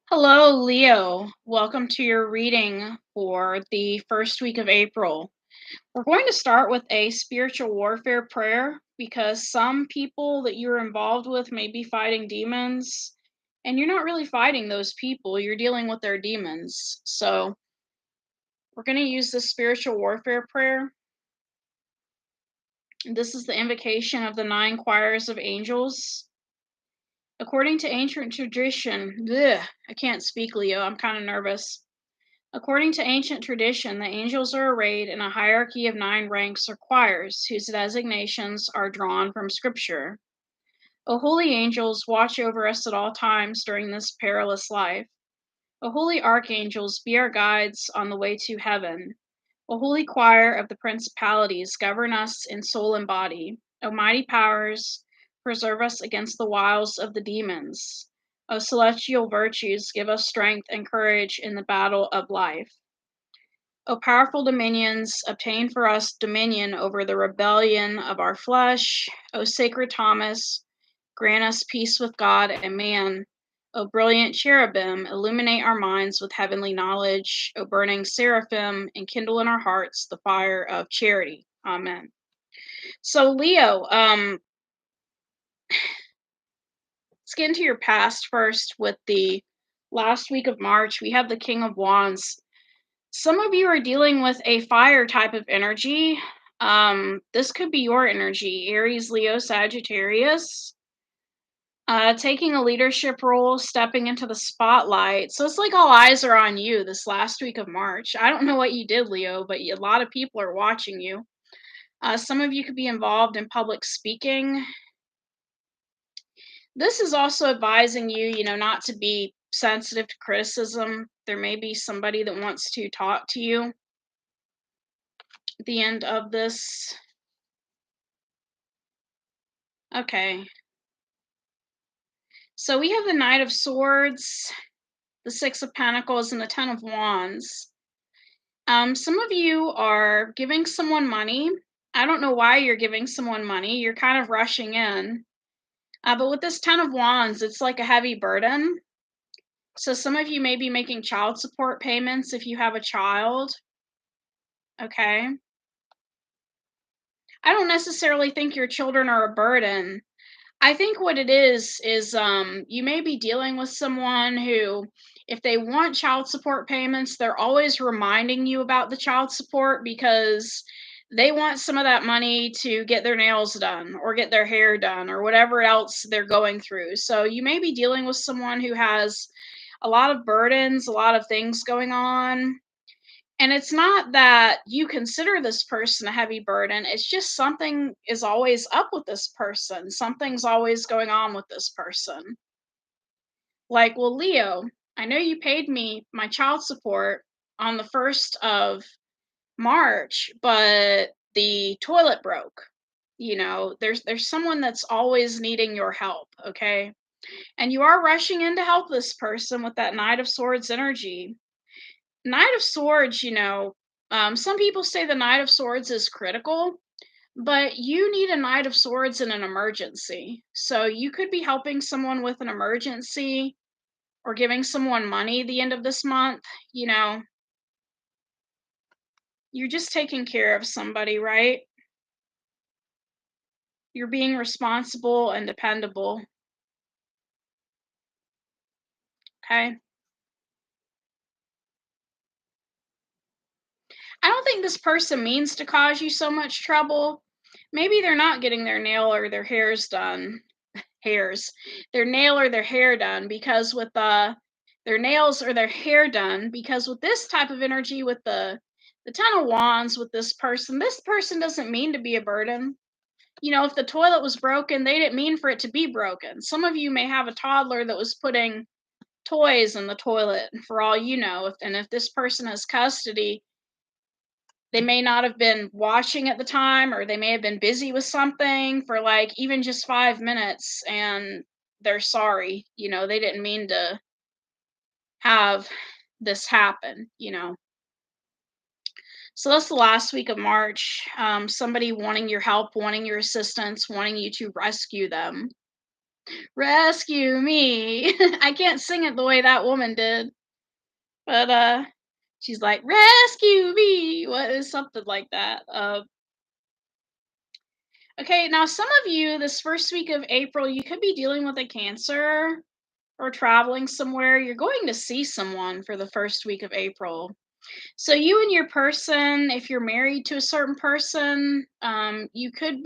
Hello, Leo. Welcome to your reading for the first week of April. We're going to start with a spiritual warfare prayer because some people that you're involved with may be fighting demons, and you're not really fighting those people, you're dealing with their demons. So, we're going to use this spiritual warfare prayer. This is the invocation of the 9 choirs of angels. According to ancient tradition, I can't speak, Leo, I'm kind of nervous. According to ancient tradition, the angels are arrayed in a hierarchy of 9 ranks or choirs, whose designations are drawn from Scripture. O holy angels, watch over us at all times during this perilous life. O holy archangels, be our guides on the way to heaven. O holy choir of the principalities, govern us in soul and body. O mighty powers, preserve us against the wiles of the demons. O celestial virtues, give us strength and courage in the battle of life. O powerful dominions, obtain for us dominion over the rebellion of our flesh. O sacred Thomas, grant us peace with God and man. O brilliant cherubim, illuminate our minds with heavenly knowledge. O burning seraphim, enkindle in our hearts the fire of charity. Amen. So, Leo, let's get into your past first with the last week of March. We have the King of Wands. Some of you are dealing with a fire type of energy. This could be your energy, Aries, Leo, Sagittarius. Taking a leadership role, stepping into the spotlight. So it's like all eyes are on you this last week of March. I don't know what you did, Leo, but a lot of people are watching you. Some of you could be involved in public speaking. This is also advising you, not to be sensitive to criticism. There may be somebody that wants to talk to you at the end of this. Okay. So we have the Knight of Swords, the Six of Pentacles, and the Ten of Wands. Some of you are giving someone money. I don't know why you're giving someone money. You're kind of rushing in. But with this Ten of Wands, it's like a heavy burden. So some of you may be making child support payments if you have a child. Okay. I don't necessarily think your children are a burden. I think what it is you may be dealing with someone who, if they want child support payments, they're always reminding you about the child support because they want some of that money to get their nails done or get their hair done or whatever else they're going through. So you may be dealing with someone who has a lot of burdens, a lot of things going on. And it's not that you consider this person a heavy burden, it's just something is always up with this person. Something's always going on with this person. Like, well, Leo, I know you paid me my child support on the 1st of March, but the toilet broke. There's someone that's always needing your help, okay? And you are rushing in to help this person with that Knight of Swords energy. Knight of Swords, some people say the Knight of Swords is critical, but you need a Knight of Swords in an emergency. So you could be helping someone with an emergency or giving someone money the end of this month. You're just taking care of somebody, right? You're being responsible and dependable. Okay. I don't think this person means to cause you so much trouble. Maybe they're not getting their nail or their hairs done. Hairs. Their nail or their hair done because with their nails or their hair done because with this type of energy with the Ten of Wands with this person doesn't mean to be a burden. If the toilet was broken, they didn't mean for it to be broken. Some of you may have a toddler that was putting toys in the toilet for all you know. If this person has custody, they may not have been watching at the time, or they may have been busy with something for like even just 5 minutes, and they're sorry. They didn't mean to have this happen. So that's the last week of March. Somebody wanting your help, wanting your assistance, wanting you to rescue them. Rescue me. I can't sing it the way that woman did, but she's like, rescue me. What is something like that? Okay, now some of you this first week of April, you could be dealing with a cancer or traveling somewhere. You're going to see someone for the first week of April. So you and your person, if you're married to a certain person, you could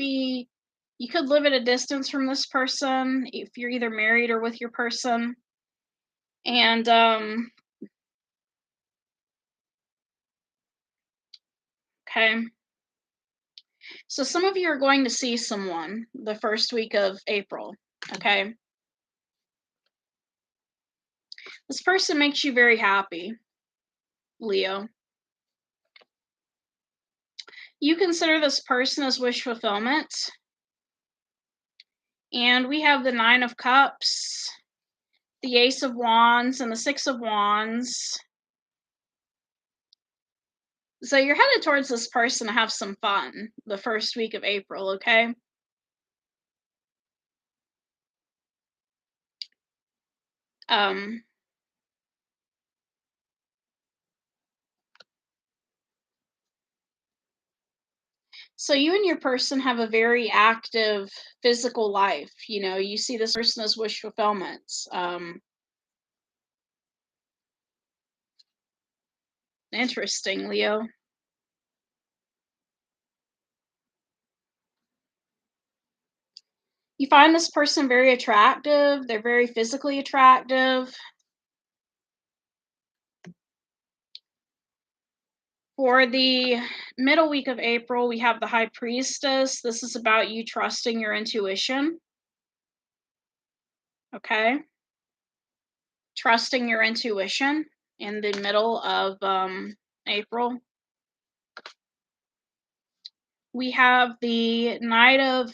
live at a distance from this person if you're either married or with your person. And okay. So some of you are going to see someone the first week of April. Okay. This person makes you very happy, Leo. You consider this person as wish fulfillment. And we have the Nine of Cups, the Ace of Wands, and the Six of Wands. So you're headed towards this person to have some fun the first week of April, okay? Um, so you and your person have a very active physical life. You know, you see this person as wish fulfillment. Interesting, Leo. You find this person very attractive. They're very physically attractive. For the middle week of April, we have the High Priestess. This is about you trusting your intuition. Okay. Trusting your intuition in the middle of April. We have the Knight of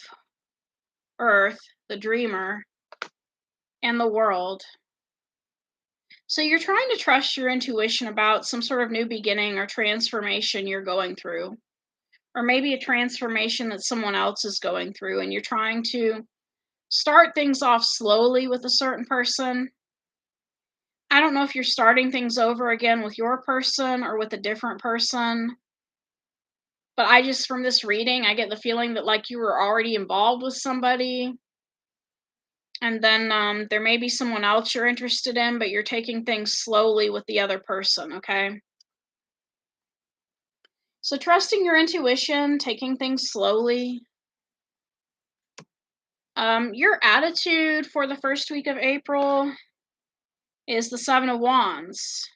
Earth, the Dreamer, and the World. So you're trying to trust your intuition about some sort of new beginning or transformation you're going through, or maybe a transformation that someone else is going through, and you're trying to start things off slowly with a certain person. I don't know if you're starting things over again with your person or with a different person, but I just, from this reading, I get the feeling that like you were already involved with somebody, and then there may be someone else you're interested in, but you're taking things slowly with the other person, okay? So trusting your intuition, taking things slowly. Your attitude for the first week of April is the Seven of Wands.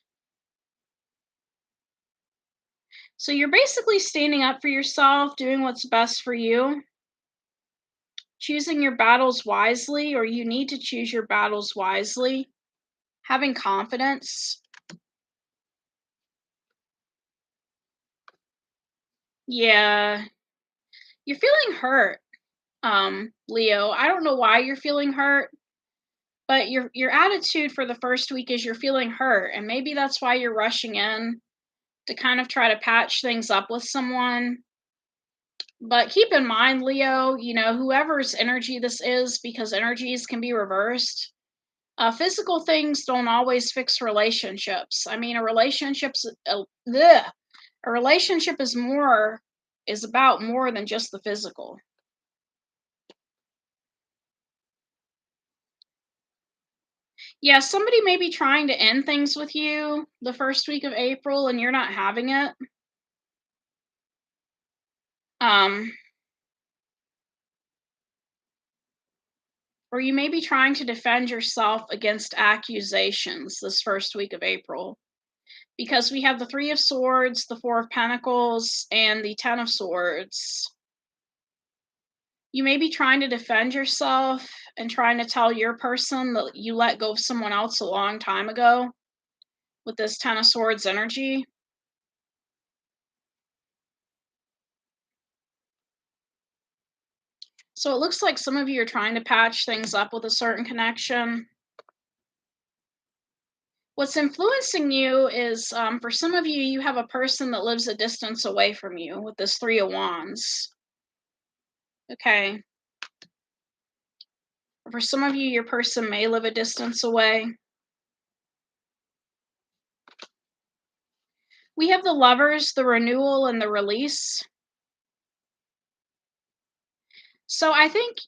So you're basically standing up for yourself, doing what's best for you, choosing your battles wisely, or you need to choose your battles wisely, having confidence. Yeah, you're feeling hurt, Leo. I don't know why you're feeling hurt, but your attitude for the first week is you're feeling hurt, and maybe that's why you're rushing in to kind of try to patch things up with someone. But keep in mind, Leo, you know, whoever's energy this is, because energies can be reversed. Physical things don't always fix relationships. I mean, a relationship is about more than just the physical. Yeah, somebody may be trying to end things with you the first week of April, and you're not having it. Um, or you may be trying to defend yourself against accusations this first week of April, because we have the Three of Swords, the Four of Pentacles, and the Ten of Swords. You may be trying to defend yourself and trying to tell your person that you let go of someone else a long time ago with this Ten of Swords energy. So it looks like some of you are trying to patch things up with a certain connection. What's influencing you is, for some of you, you have a person that lives a distance away from you with this Three of Wands. Okay. For some of you, your person may live a distance away. We have the Lovers, the renewal, and the release. So I think,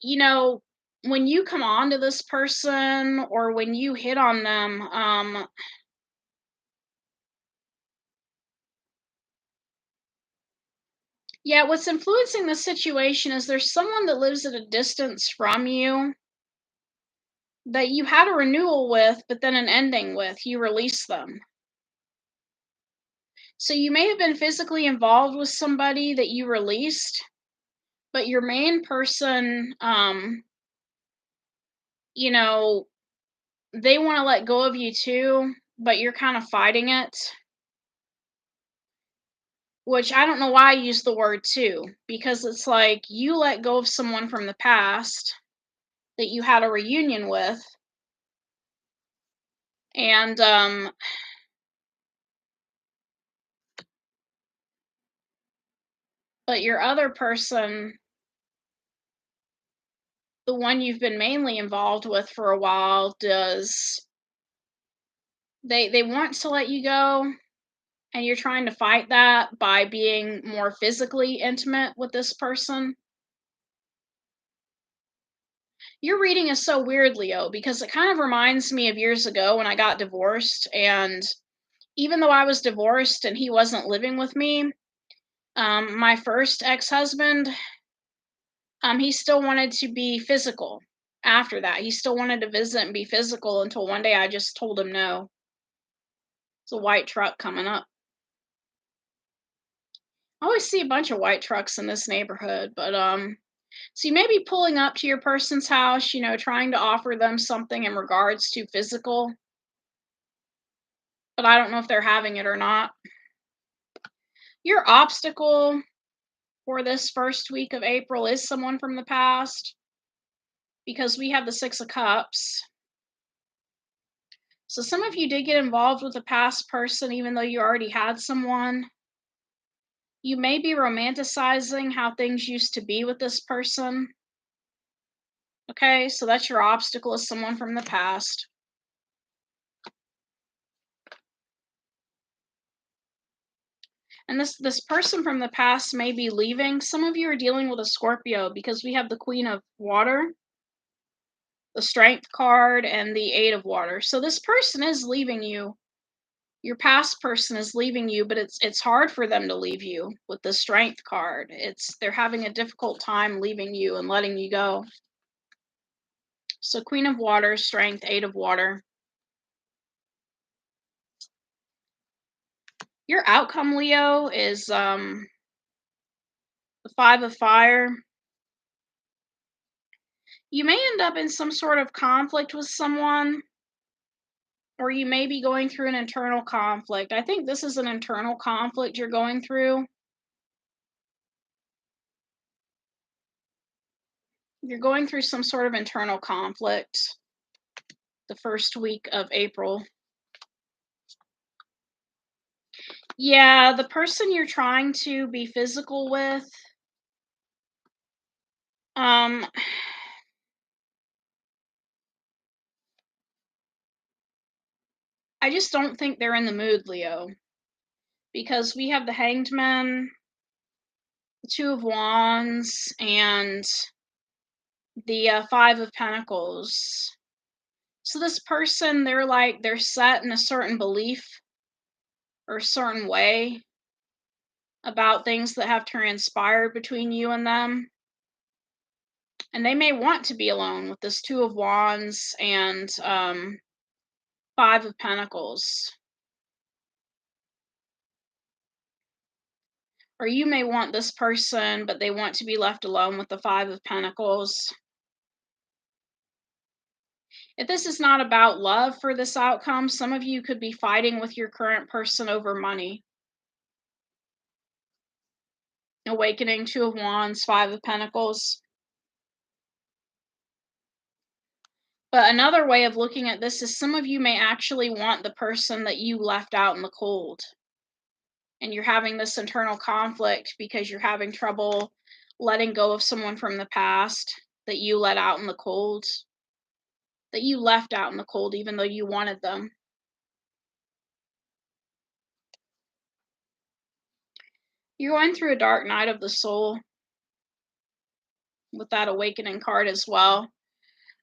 when you come on to this person or when you hit on them, yeah, what's influencing the situation is there's someone that lives at a distance from you that you had a renewal with, but then an ending with. You release them. So you may have been physically involved with somebody that you released, but your main person, you know, they want to let go of you too, but you're kind of fighting it. Which I don't know why I use the word too, because it's like you let go of someone from the past that you had a reunion with, and but your other person, the one you've been mainly involved with for a while, does they want to let you go, and you're trying to fight that by being more physically intimate with this person. Your reading is so weird, Leo, because it kind of reminds me of years ago when I got divorced, and even though I was divorced and he wasn't living with me, my first ex-husband, he still wanted to be physical after that. He still wanted to visit and be physical until one day I just told him no. It's a white truck coming up. I always see a bunch of white trucks in this neighborhood, but so you may be pulling up to your person's house, trying to offer them something in regards to physical, but I don't know if they're having it or not. Your obstacle for this first week of April is someone from the past, because we have the Six of Cups. So some of you did get involved with a past person even though you already had someone. You may be romanticizing how things used to be with this person. Okay, so that's your obstacle, is someone from the past. And this person from the past may be leaving. Some of you are dealing with a Scorpio because we have the Queen of Water, the Strength card, and the Eight of Water. So this person is leaving you. Your past person is leaving you, but it's hard for them to leave you with the Strength card. They're having a difficult time leaving you and letting you go. So Queen of Water, Strength, Eight of Water. Your outcome, Leo, is the Five of Fire. You may end up in some sort of conflict with someone, or you may be going through an internal conflict. I think this is an internal conflict you're going through. You're going through some sort of internal conflict the first week of April. Yeah, the person you're trying to be physical with, um, I just don't think they're in the mood, Leo, because we have the Hanged Man, the Two of Wands, and the Five of Pentacles. So this person, they're set in a certain belief or a certain way about things that have transpired between you and them. And they may want to be alone with this Two of Wands and Five of Pentacles. Or you may want this person, but they want to be left alone with the Five of Pentacles. If this is not about love for this outcome, some of you could be fighting with your current person over money. Awakening, Two of Wands, Five of Pentacles. But another way of looking at this is some of you may actually want the person that you left out in the cold. And you're having this internal conflict because you're having trouble letting go of someone from the past that you let out in the cold. that you left out in the cold even though you wanted them. You're going through a dark night of the soul with that awakening card as well.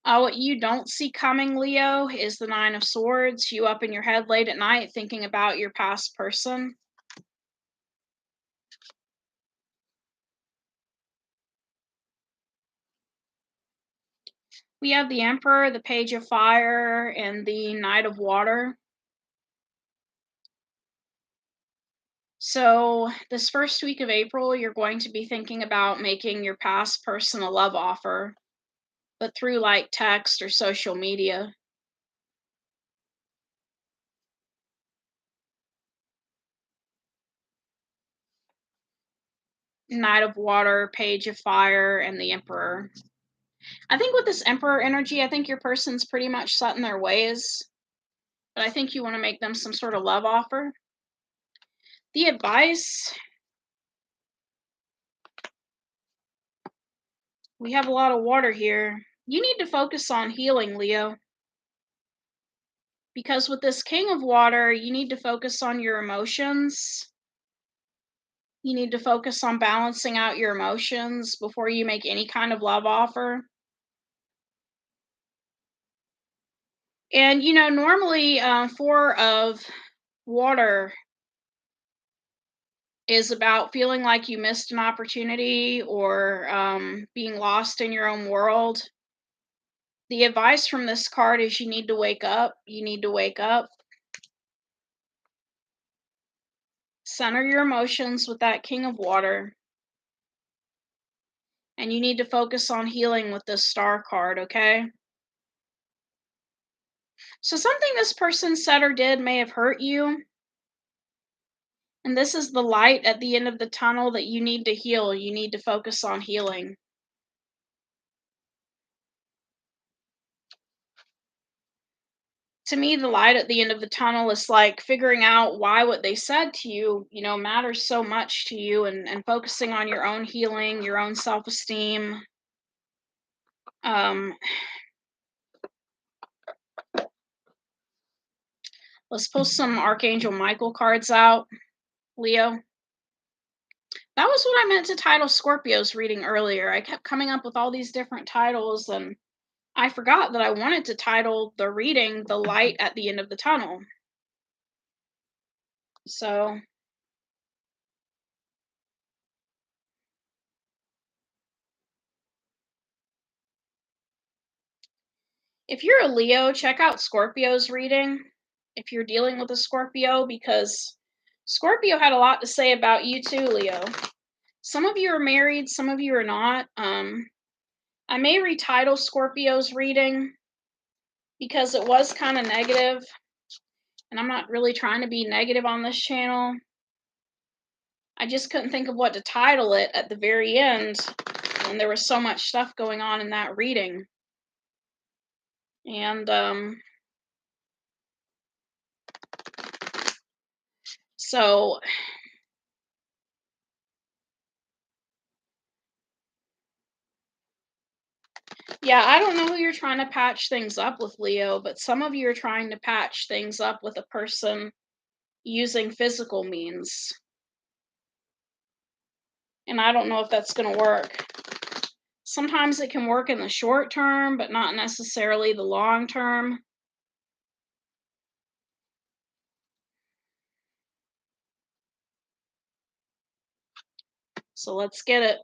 What you don't see coming, Leo, is the Nine of Swords, you up in your head late at night thinking about your past person. We have the Emperor, the Page of Fire, and the Knight of Water. So, this first week of April, you're going to be thinking about making your past person a love offer, but through like text or social media. Knight of Water, Page of Fire, and the Emperor. I think with this Emperor energy, I think your person's pretty much set in their ways, but I think you want to make them some sort of love offer. The advice, we have a lot of water here. You need to focus on healing, Leo. Because with this King of Water, you need to focus on your emotions. You need to focus on balancing out your emotions before you make any kind of love offer. And, normally, Four of Water is about feeling like you missed an opportunity or being lost in your own world. The advice from this card is you need to wake up. You need to wake up. Center your emotions with that King of Water. And you need to focus on healing with this Star card, okay? So something this person said or did may have hurt you. And this is the light at the end of the tunnel that you need to heal. You need to focus on healing. To me, the light at the end of the tunnel is like figuring out why what they said to you, matters so much to you, and focusing on your own healing, your own self-esteem. Um, let's pull some Archangel Michael cards out, Leo. That was what I meant to title Scorpio's reading earlier. I kept coming up with all these different titles, and I forgot that I wanted to title the reading The Light at the End of the Tunnel. So, if you're a Leo, check out Scorpio's reading if you're dealing with a Scorpio, because Scorpio had a lot to say about you too, Leo. Some of you are married, some of you are not. I may retitle Scorpio's reading because it was kind of negative, and I'm not really trying to be negative on this channel. I just couldn't think of what to title it at the very end, and there was so much stuff going on in that reading. And so yeah, I don't know who you're trying to patch things up with, Leo, but some of you are trying to patch things up with a person using physical means. And I don't know if that's going to work. Sometimes it can work in the short term, but not necessarily the long term. So let's get it.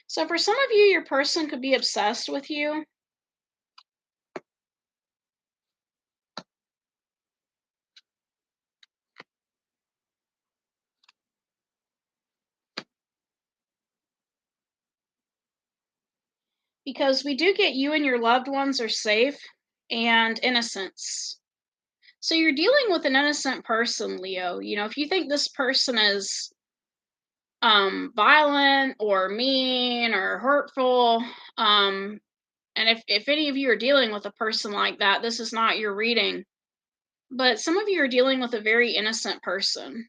So for some of you, your person could be obsessed with you. Because we do get you and your loved ones are safe and innocence. So you're dealing with an innocent person, Leo. If you think this person is violent or mean or hurtful, and if any of you are dealing with a person like that, this is not your reading. But some of you are dealing with a very innocent person.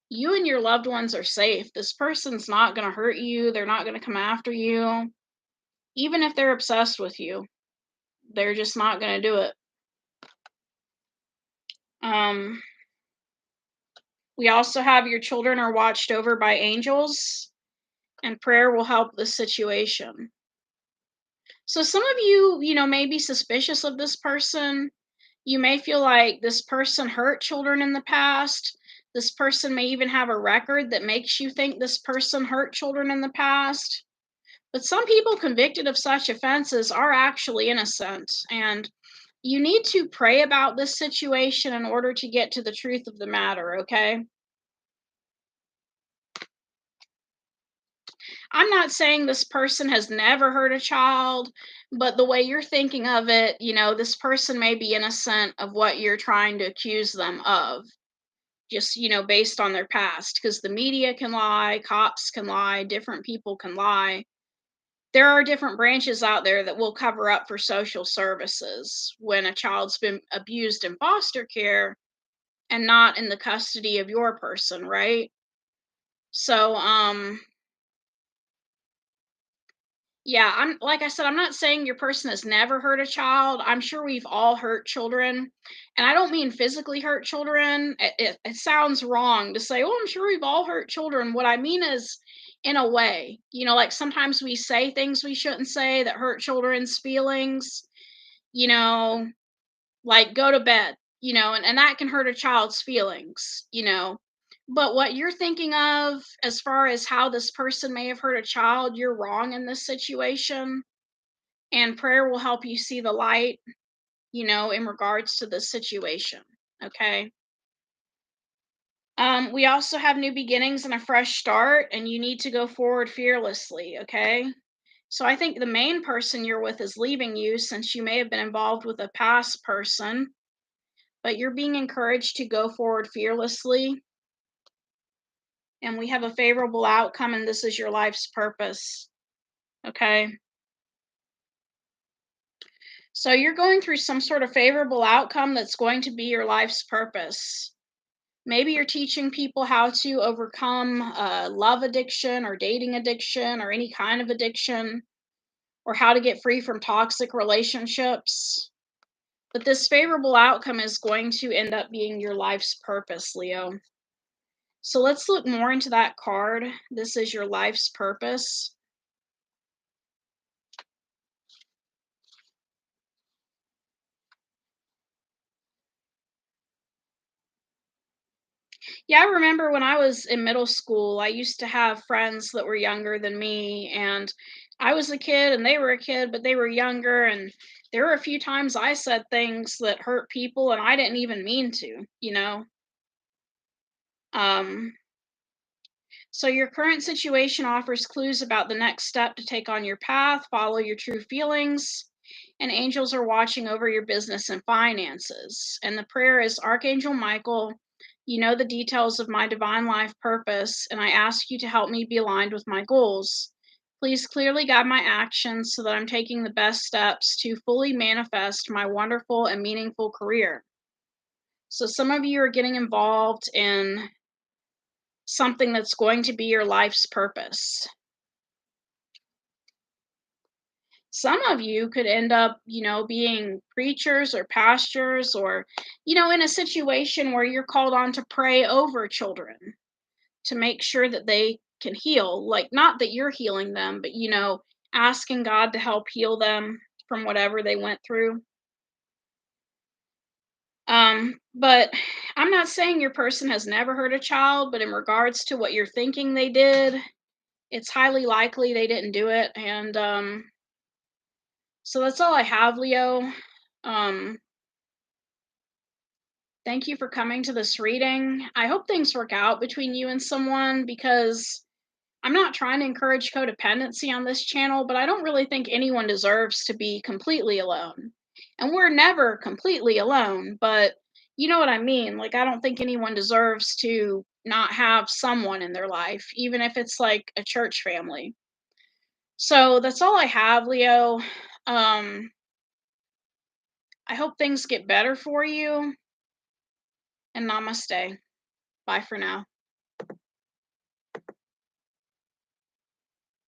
You and your loved ones are safe. This person's not going to hurt you. They're not going to come after you. even if they're obsessed with you. They're just not going to do it. Um, we also have your children are watched over by angels, and prayer will help the situation. So some of you, may be suspicious of this person. You may feel like this person hurt children in the past. This person may even have a record that makes you think this person hurt children in the past. But some people convicted of such offenses are actually innocent. And you need to pray about this situation in order to get to the truth of the matter, okay? I'm not saying this person has never hurt a child, but the way you're thinking of it, this person may be innocent of what you're trying to accuse them of, just, based on their past. Because the media can lie, cops can lie, different people can lie. There are different branches out there that will cover up for social services when a child's been abused in foster care and not in the custody of your person, right? So, yeah, I'm like I said, I'm not saying your person has never hurt a child. I'm sure we've all hurt children. And I don't mean physically hurt children. It sounds wrong to say, oh, I'm sure we've all hurt children. What I mean is, in a way, like sometimes we say things we shouldn't say that hurt children's feelings, you know, like go to bed, and that can hurt a child's feelings. But what you're thinking of as far as how this person may have hurt a child, you're wrong in this situation. And prayer will help you see the light, in regards to the situation. Okay. We also have new beginnings and a fresh start, and you need to go forward fearlessly. Okay. So I think the main person you're with is leaving you since you may have been involved with a past person, but you're being encouraged to go forward fearlessly. And we have a favorable outcome, and this is your life's purpose. Okay. So you're going through some sort of favorable outcome that's going to be your life's purpose. Maybe you're teaching people how to overcome love addiction or dating addiction or any kind of addiction, or how to get free from toxic relationships. But this favorable outcome is going to end up being your life's purpose, Leo. So let's look more into that card. This is your life's purpose. Yeah, I remember when I was in middle school, I used to have friends that were younger than me, and I was a kid and they were a kid, but they were younger. And there were a few times I said things that hurt people and I didn't even mean to. Um, so your current situation offers clues about the next step to take on your path, follow your true feelings, and angels are watching over your business and finances. And the prayer is Archangel Michael, you know the details of my divine life purpose, and I ask you to help me be aligned with my goals. Please clearly guide my actions so that I'm taking the best steps to fully manifest my wonderful and meaningful career. So, some of you are getting involved in something that's going to be your life's purpose. Some of you could end up, being preachers or pastors or, in a situation where you're called on to pray over children to make sure that they can heal. Like, not that you're healing them, but, asking God to help heal them from whatever they went through. But I'm not saying your person has never hurt a child, but in regards to what you're thinking they did, it's highly likely they didn't do it. And so that's all I have, Leo. Um, Thank you for coming to this reading. I hope things work out between you and someone, because I'm not trying to encourage codependency on this channel, but I don't really think anyone deserves to be completely alone. And we're never completely alone, but you know what I mean? Like, I don't think anyone deserves to not have someone in their life, even if it's like a church family. So that's all I have, Leo. Um, I hope things get better for you, and namaste. Bye for now.